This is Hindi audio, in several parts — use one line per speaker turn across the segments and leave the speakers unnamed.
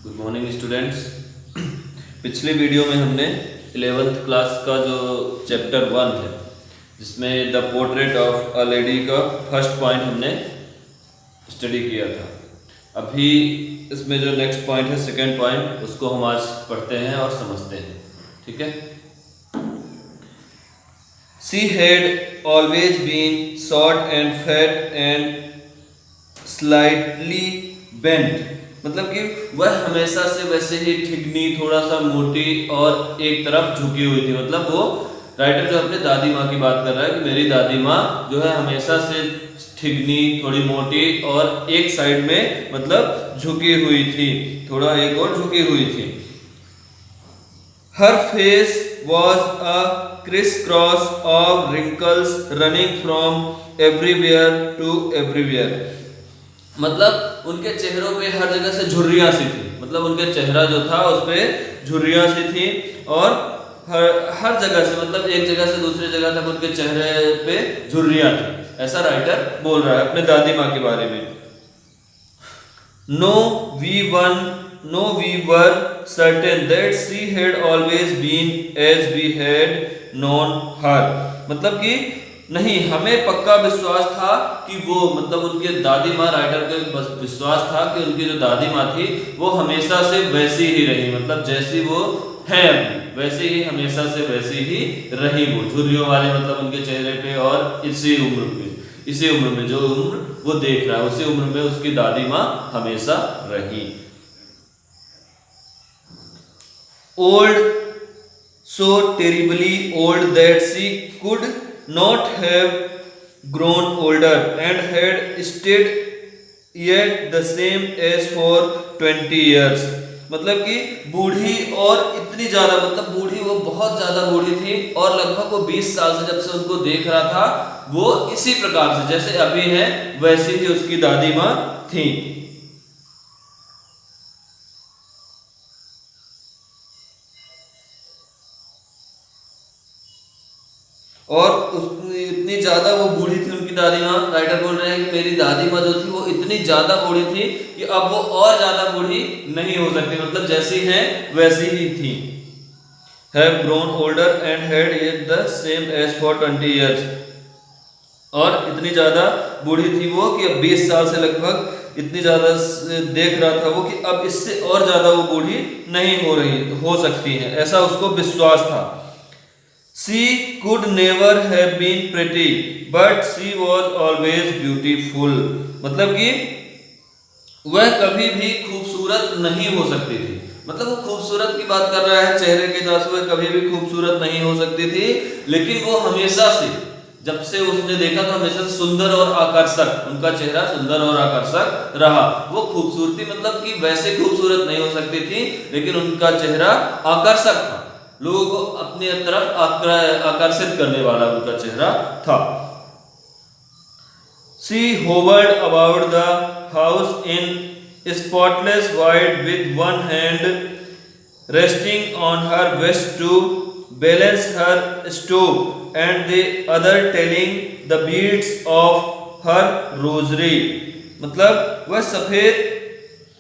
Good morning students. पिछले वीडियो में हमने 11th क्लास का जो चैप्टर 1 है जिसमें the portrait of a lady का फर्स्ट पॉइंट हमने स्टडी किया था। अभी इसमें जो नेक्स्ट पॉइंट है सेकंड पॉइंट उसको हम आज पढ़ते हैं और समझते हैं। ठीक है। She had always been short and fat and slightly bent, मतलब कि वह हमेशा से वैसे ही ठिगनी, थोड़ा सा मोटी और एक तरफ झुकी हुई थी। मतलब वो राइटर जो अपने दादी माँ की बात कर रहा है कि मेरी दादी माँ जो है हमेशा से ठिगनी, थोड़ी मोटी और एक साइड में मतलब झुकी हुई थी, थोड़ा एक और झुकी हुई थी। Her face was a criss cross of wrinkles running from everywhere to everywhere, मतलब उनके चेहरों पे हर जगह से झुर्रियां सी थी। मतलब उनके चेहरा जो था उस पे झुर्रियां सी थी और हर जगह से, मतलब एक जगह से दूसरी जगह तक उनके चेहरे पे झुर्रियां थी। ऐसा राइटर बोल रहा है अपने दादी माँ के बारे में। No we were certain that she had always been as we had known her, मतलब कि नहीं, हमें पक्का विश्वास था कि वो, मतलब उनके दादी माँ, राइटर को विश्वास था कि उनकी जो दादी माँ थी वो हमेशा से वैसी ही रही, मतलब जैसी वो है अभी वैसे ही हमेशा से वैसी ही रही। वो झुर्रियों वाले मतलब उनके चेहरे पे, और इसी उम्र में जो उम्र वो देख रहा है उसी उम्र में उसकी दादी माँ हमेशा रही। Old, so terribly old that she could not have grown older and had stayed yet the same as for 20 years, मतलब कि बूढ़ी और इतनी ज्यादा, मतलब बूढ़ी, वो बहुत ज्यादा बूढ़ी थी और लगभग वो 20 साल से जब से उनको देख रहा था वो इसी प्रकार से जैसे अभी है वैसी ही उसकी दादी माँ थी। और इतनी ज्यादा वो बूढ़ी थी उनकी दादी माँ। राइटर बोल रहे हैं कि मेरी दादी माँ जो थी वो इतनी ज्यादा बूढ़ी थी कि अब वो और ज्यादा बूढ़ी नहीं हो सकती, मतलब जैसी है वैसी ही थी। Have grown older and had yet the same as for 20 years, और इतनी ज्यादा बूढ़ी थी वो कि अब 20 साल से लगभग इतनी ज्यादा देख रहा था वो कि अब इससे और ज्यादा वो बूढ़ी नहीं हो सकती है, ऐसा उसको विश्वास था। She could never have been pretty, but she was always beautiful, मतलब कि वह कभी भी खूबसूरत नहीं हो सकती थी। मतलब वो खूबसूरत की बात कर रहा है, चेहरे के हिसाब से वह कभी भी खूबसूरत नहीं हो सकती थी, लेकिन वो हमेशा से, जब से उसने देखा तो हमेशा सुंदर और आकर्षक, उनका चेहरा सुंदर और आकर्षक रहा। वो खूबसूरती मतलब कि वैसे खूबसूरत नहीं हो सकती थी, लेकिन उनका चेहरा आकर्षक था, लोगों को अपनी तरफ आकर्षित करने वाला उनका चेहरा था। She hovered about the house in spotless white with one hand resting on her waist to balance her stove and the other telling the beads of her rosary, मतलब वह सफेद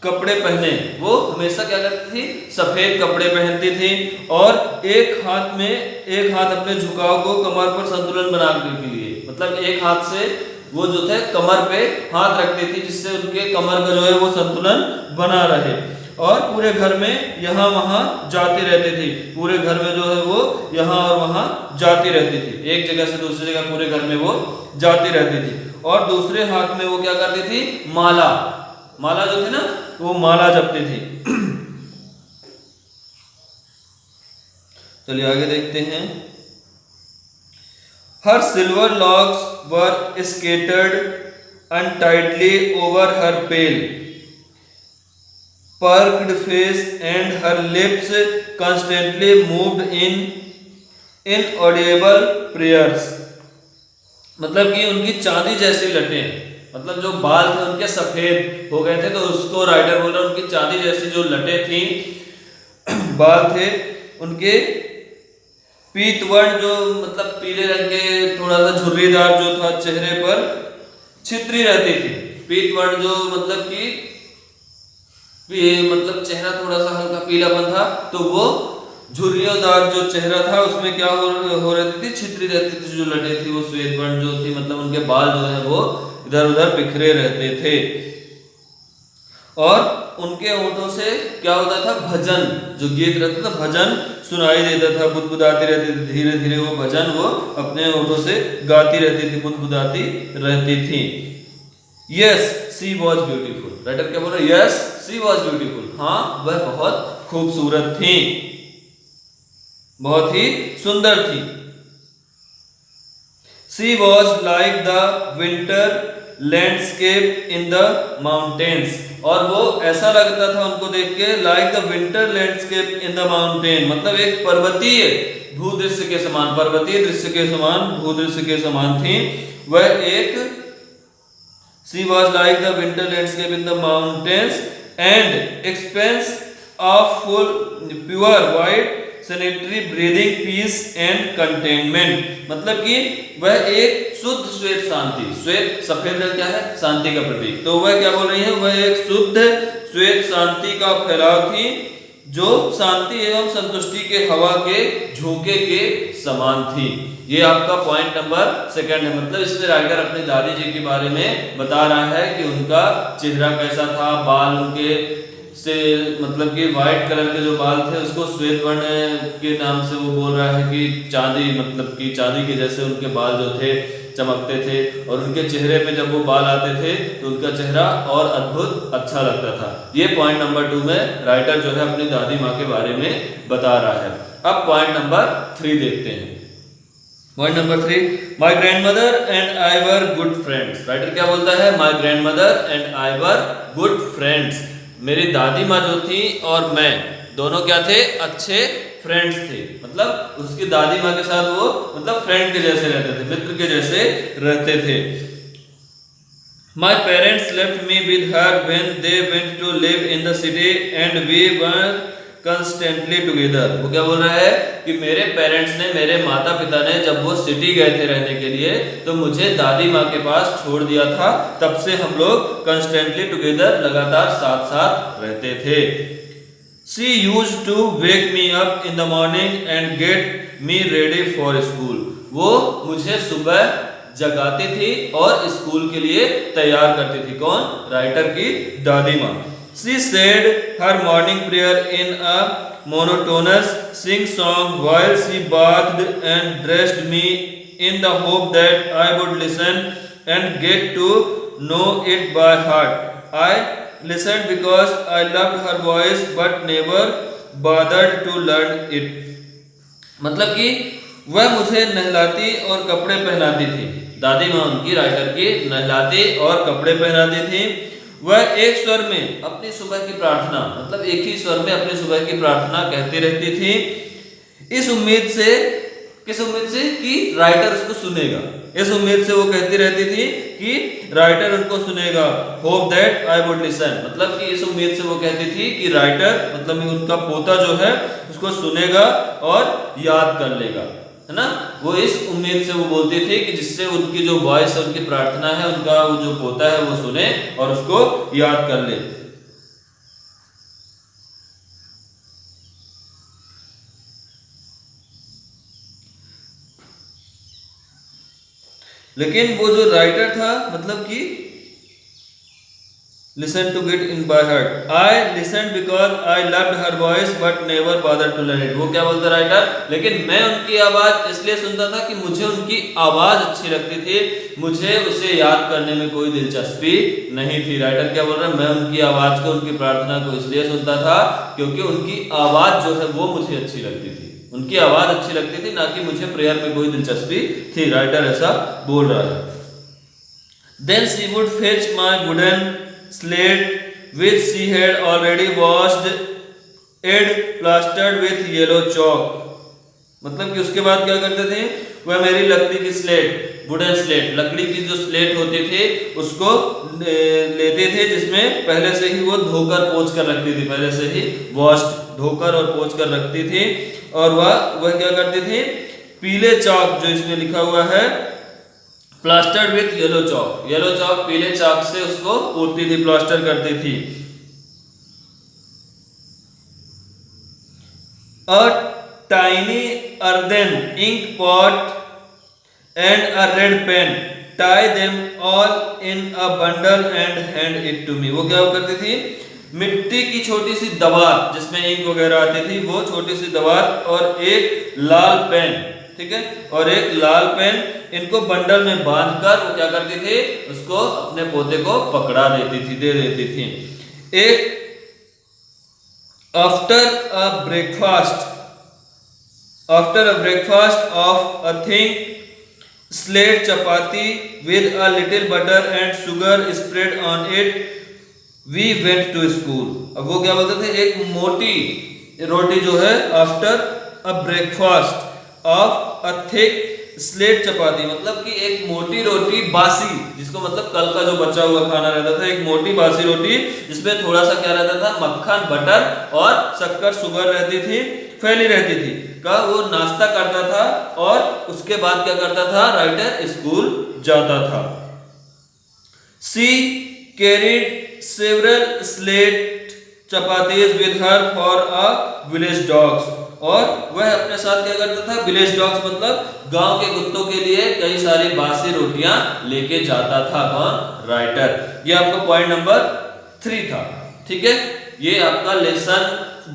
कपड़े पहने, वो हमेशा क्या करती थी, सफेद कपड़े पहनती थी और एक हाथ अपने झुकाव को कमर पर संतुलन बनाने के लिए, मतलब एक हाथ से वो जो थे कमर पे हाथ रखती थी जिससे उनके कमर का जो है वो संतुलन बना रहे, और पूरे घर में यहाँ वहां जाती रहती थी। पूरे घर में जो है वो यहाँ और वहां जाती रहती थी, एक जगह से दूसरी जगह पूरे घर में वो जाती रहती थी। और दूसरे हाथ में वो क्या करती थी, माला जो थी ना वो माला जपती थी। चलिए आगे देखते हैं। Her silver locks were scattered untidily over her pale, perked face and her lips constantly moved in inaudible prayers, मतलब कि उनकी चांदी जैसी लटें, मतलब जो बाल थे उनके सफेद हो गए थे तो उसको राइटर बोल रहा है उनकी चांदी जैसी जो लटें थी, बाल थे उनके पीतवर्ण, जो मतलब पीले रंग के थोड़ा सा झुर्रीदार जो था चेहरे पर छितरी रहती थी। पीतवर्ण जो मतलब कि मतलब चेहरा थोड़ा सा हल्का पीलापन था, तो वो झुर्रियोंदार जो चेहरा था उसमें क्या हो रहती थी, छितरी रहती थी, जो लटे थी वो श्वेत वर्ण जो थी, मतलब उनके बाल जो है वो इधर उधर बिखरे रहते थे। और उनके होठों से क्या होता था, भजन जो गीत रहता था, भजन सुनाई देता था, बुदबुदाती रहती थी, धीरे धीरे वो भजन वो अपने होठों से गाती रहती थी, बुदबुदाती रहती थी। Yes she was beautiful, writer क्या बोल रहा है, यस सी वॉज ब्यूटीफुल, हाँ वह बहुत खूबसूरत थी, बहुत ही सुंदर थी। She was like the winter landscape in the mountains, और वो ऐसा लगता था उनको देख के, like the winter landscape in the mountain, मतलब एक पर्वतीय भूदृश्य के समान, पर्वतीय दृश्य के समान, भूदृश्य के समान थी। वह एक she was like the winter landscape in the mountains and expanse of full pure white sanitary breathing peace and contentment, मतलब कि वह एक शुद्ध श्वेत शांति, श्वेत सफेद रंग क्या है, शांति का प्रतीक, तो वह क्या बोल रही है, वह एक शुद्ध श्वेत शांति का फैलाव थी, जो शांति एवं संतुष्टि के हवा के झोंके के समान थी। ये आपका पॉइंट नंबर 2 है, मतलब इसमें राइटर अपनी दादी जी के बारे में बता रहा है कि उनका चेहरा कैसा था, बाल उनके से मतलब कि व्हाइट कलर के जो बाल थे उसको श्वेत वर्ण के नाम से वो बोल रहा है कि चांदी, मतलब कि चांदी के जैसे उनके बाल जो थे चमकते थे, और उनके चेहरे पे जब वो बाल आते थे तो उनका चेहरा और अद्भुत अच्छा लगता था। ये पॉइंट नंबर 2 में राइटर जो है अपनी दादी माँ के बारे में बता रहा है। अब पॉइंट नंबर 3 देखते हैं। Point number 3, my grand mother and I were good friends. Writer क्या बोलता है, my grand mother and I were good friends, मेरी दादी माँ जो थी और मैं दोनों क्या थे, अच्छे फ्रेंड्स थे, मतलब उसकी दादी माँ के साथ वो मतलब फ्रेंड के जैसे रहते थे, मित्र के जैसे रहते थे। My parents left me with her when they went to live in the city and we were constantly together. वो क्या बोल रहा है कि मेरे पेरेंट्स ने, मेरे माता पिता ने जब वो सिटी गए थे रहने के लिए तो मुझे दादी माँ के पास छोड़ दिया था, तब से हम लोग कंस्टेंटली टुगेदर लगातार साथ साथ रहते थे। She used to wake me up in the morning and get me ready for school. वो मुझे सुबह जगाती थी और स्कूल के लिए तैयार करती थी। कौन, राइटर की दादी माँ। She said her morning prayer in a monotonous sing song while she bathed and dressed me in the hope that I would listen and get to know it by heart. I listened because I loved her voice but never bothered to learn it. मतलब कि वह मुझे नहलाती और कपड़े पहनाती थी। दादी माँ उनकी, राइटर की, नहलाती और कपड़े पहनाती थी। वह एक स्वर में अपनी सुबह की प्रार्थना, मतलब एक ही स्वर में अपनी सुबह की प्रार्थना कहती रहती थी, इस उम्मीद से, किस उम्मीद से, कि राइटर उसको सुनेगा। इस उम्मीद से वो कहती रहती थी कि राइटर उनको सुनेगा। Hope that I would listen, मतलब कि इस उम्मीद से वो कहती थी कि राइटर, मतलब उनका पोता जो है उसको सुनेगा और याद कर लेगा, है ना। वो इस उम्मीद से वो बोलती थी कि जिससे उनकी जो वॉइस है, उनकी प्रार्थना है, उनका वो जो पोता है वो सुने और उसको याद कर ले। लेकिन वो जो राइटर था, मतलब कि listen to get in by heart. I listened because I loved her voice but never bothered to learn it. वो क्या बोलता राइटर, लेकिन मैं उनकी आवाज इसलिए सुनता था कि मुझे उनकी आवाज अच्छी लगती थी, मुझे उसे याद करने में कोई दिलचस्पी नहीं थी। राइटर क्या बोल रहा है, मैं उनकी आवाज को, उनकी प्रार्थना को इसलिए सुनता था क्योंकि उनकी आवाज जो है वो मुझे अच्छी लगती थी, उनकी आवाज अच्छी लगती थी, ना कि मुझे प्रेयर में कोई दिलचस्पी थी। राइटर ऐसा बोल रहा है। Then she would fetch my wooden slate which she had already washed and plastered with yellow chalk। मतलब कि उसके बाद क्या करते थे, वह मेरी लकड़ी की स्लेट, वुडन स्लेट, लकड़ी की जो स्लेट होती थी उसको लेते थे, जिसमें पहले से ही वो धोकर पोंछ कर रखती थी, पहले से ही वॉश्ड, धोकर और पोंछ कर रखती थी। और वह क्या करती थी, पीले चौक जो इसमें लिखा हुआ है, plastered with yellow chalk, yellow chalk पीले चौक से उसको पोतती थी, प्लास्टर करती थी। a tiny earthen ink pot and a red pen, tie them all in a bundle and hand it to me। वो क्या करती थी, मिट्टी की छोटी सी दवात जिसमें इंक वगैरह आती थी, वो छोटी सी दवात और एक लाल पेन, ठीक है, और एक लाल पेन, इनको बंडल में बांधकर वो क्या करती थी, उसको अपने पोते को पकड़ा देती थी, दे देती थी। एक after a breakfast of a thick स्लेट chapati with a little butter and sugar spread on it we went to school. अब वो क्या बोलते थे, एक मोटी रोटी जो है, after a breakfast of a thick slate chapati, मतलब कि एक मोटी रोटी बासी, जिसको मतलब कल का जो बचा हुआ खाना रहता था, एक मोटी बासी रोटी जिसमें थोड़ा सा क्या रहता था, मक्खन, बटर और शक्कर, शुगर रहती थी, फैली रहती थी, का वो नाश्ता करता था और उसके बाद क्या करता था, राइटर स्कूल जाता था। सी carried several slate chapatis with her for a village dogs, और वह अपने साथ क्या करता था, विलेज डॉग्स मतलब गांव के कुत्तों के लिए कई सारी बासी रोटियां लेके जाता था। कौन, राइटर। ये आपका पॉइंट नंबर 3 था, ठीक है। ये आपका लेसन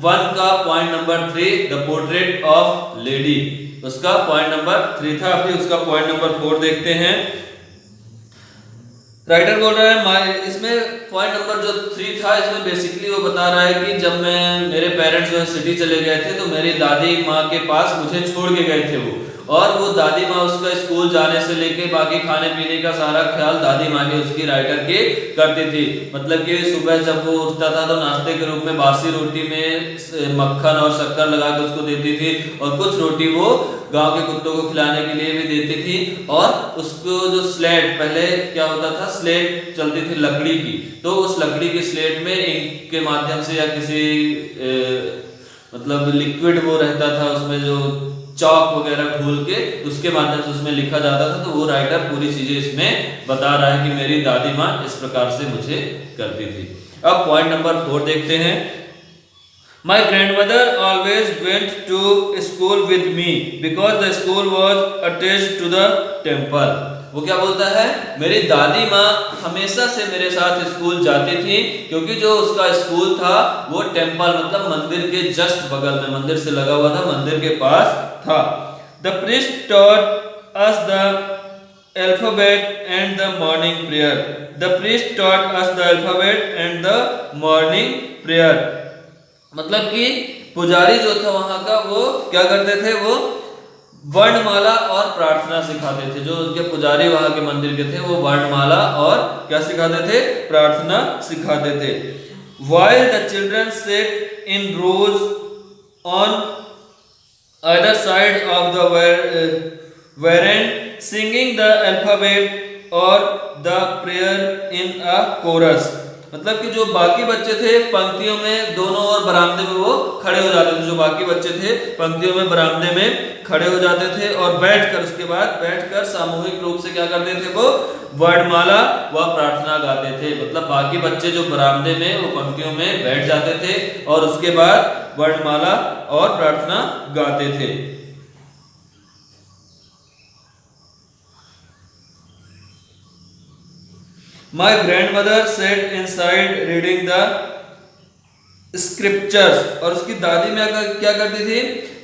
1 का point number 3, the portrait of lady, उसका पॉइंट नंबर 3 था। अभी उसका पॉइंट नंबर 4 देखते हैं। राइटर बोल रहा है, इसमें पॉइंट नंबर जो 3 था, इसमें बेसिकली वो बता रहा है कि जब मेरे पेरेंट्स जो है सिटी चले गए थे, तो मेरी दादी माँ के पास मुझे छोड़ के गए थे वो, और वो दादी माँ उसका स्कूल जाने से लेके बाकी खाने पीने का सारा ख्याल दादी माँ ही उसकी राइटर की करती थी। मतलब कि सुबह जब वो उठता था तो नाश्ते के रूप में बासी रोटी में मक्खन और शक्कर लगा के उसको देती थी, और कुछ रोटी वो गांव के कुत्तों को खिलाने के लिए भी देती थी। और उसको जो स्लेट, पहले क्या होता था, स्लेट चलती थी लकड़ी की, तो उस लकड़ी की स्लेट में इंक के माध्यम से या किसी मतलब लिक्विड वो रहता था, उसमें जो चौक वगैरह घोल के उसके माध्यम से उसमें लिखा जाता था। तो वो राइटर पूरी चीजें इसमें बता रहा है कि मेरी दादी माँ इस प्रकार से मुझे करती थी। अब पॉइंट नंबर 4 देखते हैं। My grandmother always went to school with me because the school was attached to the temple। वो क्या बोलता है, मेरी दादी माँ हमेशा से मेरे साथ स्कूल जाती थी, क्योंकि जो उसका स्कूल था वो टेम्पल मतलब मंदिर के जस्ट बगल में, मंदिर से लगा हुआ था, मंदिर के पास था। The priest taught us the alphabet and the morning prayer। The priest taught us the alphabet and the morning prayer। मतलब कि पुजारी जो था वहां का, वो क्या करते थे, वो वर्णमाला और प्रार्थना सिखाते थे। जो उनके पुजारी वहां के मंदिर के थे, वो वर्णमाला और क्या सिखाते थे, प्रार्थना सिखाते थे। While the children sat in rows on either side of the veranda singing the alphabet or the prayer in a chorus। मतलब कि जो बाकी बच्चे थे पंक्तियों में दोनों ओर बरामदे में वो खड़े हो जाते थे, जो बाकी बच्चे थे पंक्तियों में बरामदे में खड़े हो जाते थे, और बैठकर उसके बाद बैठकर सामूहिक रूप से क्या करते थे, वो वर्णमाला व प्रार्थना गाते थे। मतलब बाकी बच्चे जो बरामदे में वो पंक्तियों में बैठ जाते थे और उसके बाद वर्णमाला और प्रार्थना गाते थे। My grandmother sat inside reading the scriptures। और उसकी दादी माँ क्या करती थी,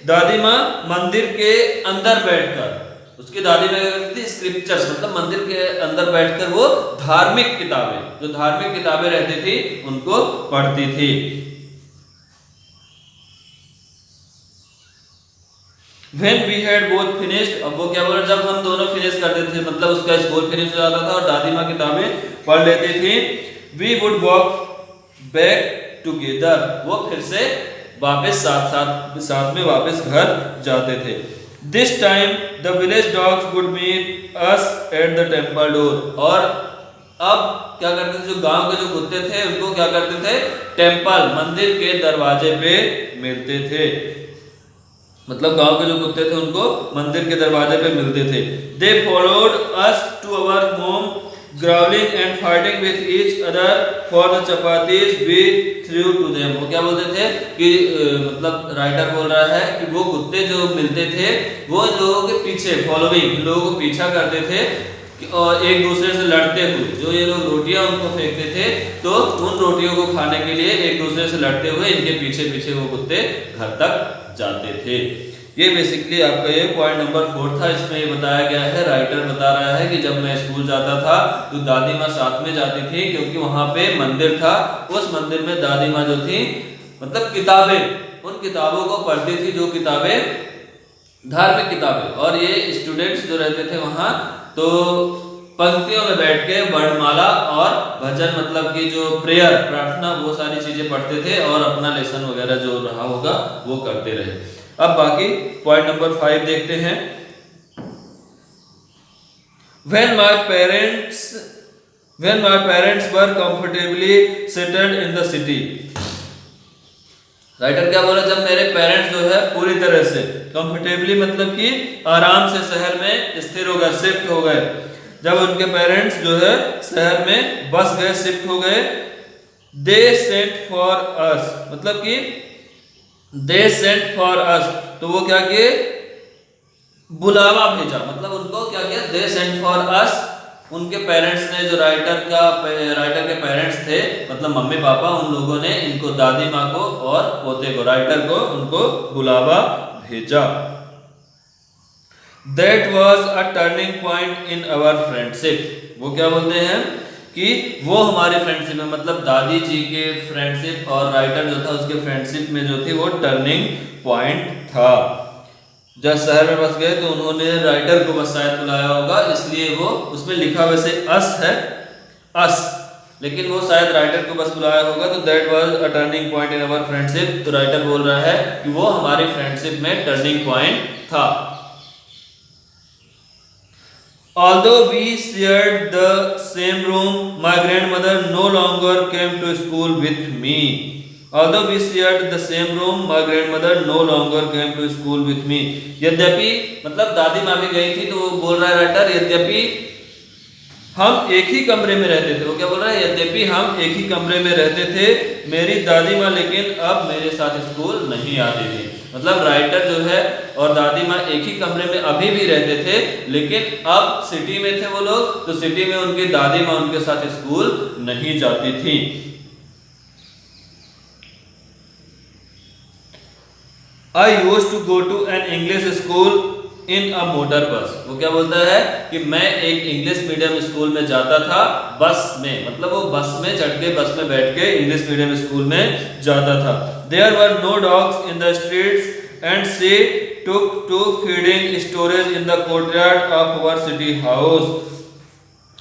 दादी माँ मंदिर के अंदर बैठकर, उसकी दादी माँ क्या करती थी, स्क्रिप्चर्स मतलब मंदिर के अंदर बैठकर वो धार्मिक किताबें, जो धार्मिक किताबें रहती थी उनको पढ़ती थी। When we had both finished, अब वो क्या बोल रहा, जब हम दोनों फिनिश करते थे, मतलब उसका स्कूल फिनिश हो जाता था और दादी माँ किताबें पढ़ लेती थी, we would walk back together। वो फिर से वापस साथ में वापस घर जाते थे। This time the village dogs would meet us at the temple door। और अब क्या करते थे, जो गांव के जो कुत्ते थे उनको क्या करते थे, टेम्पल मंदिर के दरवाजे पे मिलते थे। मतलब गांव के जो कुत्ते थे उनको मंदिर के दरवाजे पे मिलते थे। They followed us to our home growling and fighting with each other for the chapatis we threw to them. वो क्या बोलते थे कि मतलब राइटर बोल रहा है कि वो कुत्ते जो मिलते थे वो लोगों के पीछे फॉलोइंग, लोगों को पीछा करते थे और एक दूसरे से लड़ते हुए, जो ये लोग रोटियां उनको फेंकते थे तो उन रोटियों को खाने के लिए एक दूसरे से लड़ते हुए इनके पीछे पीछे वो कुत्ते घर तक जाते थे। ये बेसिकली आपका ये पॉइंट नंबर 4 था। इसमें ये बताया गया है, राइटर बता रहा है कि जब मैं स्कूल जाता था तो दादी माँ साथ में जाती थी क्योंकि वहां पे मंदिर था। उस मंदिर में दादी माँ जो थी मतलब किताबें, उन किताबों को पढ़ती थी, जो किताबें धार्मिक किताबें, और ये स्टूडेंट्स जो रहते थे वहां तो पंक्तियों में बैठ के वर्णमाला और भजन मतलब कि जो प्रेयर प्रार्थना वो सारी चीजें पढ़ते थे और अपना लेसन वगैरह जो रहा होगा वो करते रहे। अब बाकी पॉइंट नंबर 5 देखते हैं। When my parents were comfortably settled in the city। Writer क्या बोला, जब मेरे पेरेंट्स जो है पूरी तरह से कंफर्टेबली मतलब कि आराम से शहर में स्थिर हो गए, शिफ्ट हो गए, जब उनके पेरेंट्स जो है शहर में बस गए, शिफ्ट हो गए, दे सेंट फॉर अस मतलब कि दे सेंट फॉर अस, तो वो क्या किए, बुलावा भेजा, मतलब उनको क्या किया, दे सेंट फॉर अस, उनके पेरेंट्स ने, जो राइटर के पेरेंट्स थे मतलब मम्मी पापा, उन लोगों ने इनको दादी माँ को और पोते को, राइटर को, उनको बुलावा भेजा। That was a turning point in our friendship। वो क्या बोलते हैं कि वो हमारी फ्रेंडशिप में मतलब दादी जी के फ्रेंडशिप और राइटर जो था उसके फ्रेंडशिप में जो थी वो टर्निंग पॉइंट था। जब शहर में बस गए तो उन्होंने राइटर को बस शायद बुलाया होगा, इसलिए वो उसमें लिखा वैसे अस है, अस, लेकिन वो शायद राइटर को बस बुलाया होगा। तो that was a turning point in our friendship. तो राइटर बोल रहा है कि वो हमारी फ्रेंडशिप में टर्निंग पॉइंट था। Although we shared the same room, my grandmother no longer came to school with me। Although we shared the same room, my grandmother no longer came to school with me। यद्यपि मतलब दादी माँ भी गई थी, तो वो बोल रहा है राइटर, यद्यपि हम एक ही कमरे में रहते थे। वो क्या बोल रहा है, यद्यपि हम एक ही कमरे में रहते थे, मेरी दादी माँ लेकिन अब मेरे साथ स्कूल नहीं आती थी। मतलब राइटर जो है और दादी माँ एक ही कमरे में अभी भी रहते थे, लेकिन अब सिटी में थे वो लोग, तो सिटी में उनकी दादी माँ उनके साथ स्कूल नहीं जाती थी। I used to go to an English school in a motor bus। वो क्या बोलता है कि मैं एक इंग्लिश मीडियम स्कूल में जाता था बस में, मतलब वो बस में चढ़ के, बस में बैठ के इंग्लिश मीडियम स्कूल में जाता था। There were no dogs in the streets and she took to feeding storage in the courtyard of our city house।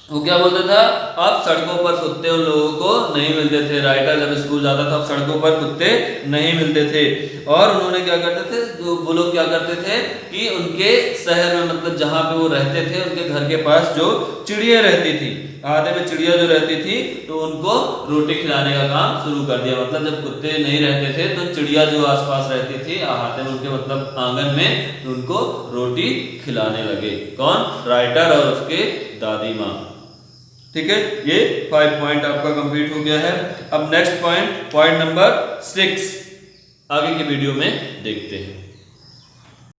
वो क्या बोलता था, अब सड़कों पर कुत्ते उन लोगों को नहीं मिलते थे। राइटर जब स्कूल जाता था अब सड़कों पर कुत्ते नहीं मिलते थे, और उन्होंने क्या करते थे, जो वो लोग क्या करते थे कि उनके शहर में मतलब जहाँ पे वो रहते थे उनके घर के पास जो चिड़िया रहती थी, आधे में चिड़िया जो रहती थी, तो उनको रोटी खिलाने का काम शुरू कर दिया। मतलब जब कुत्ते नहीं रहते थे तो चिड़िया जो आसपास रहती थी आते में उनके मतलब आंगन में, तो उनको रोटी खिलाने लगे। कौन, राइटर और उसके दादी माँ। ठीक है, ये 5 पॉइंट आपका कंप्लीट हो गया है। अब नेक्स्ट पॉइंट नंबर 6 आगे के वीडियो में देखते हैं।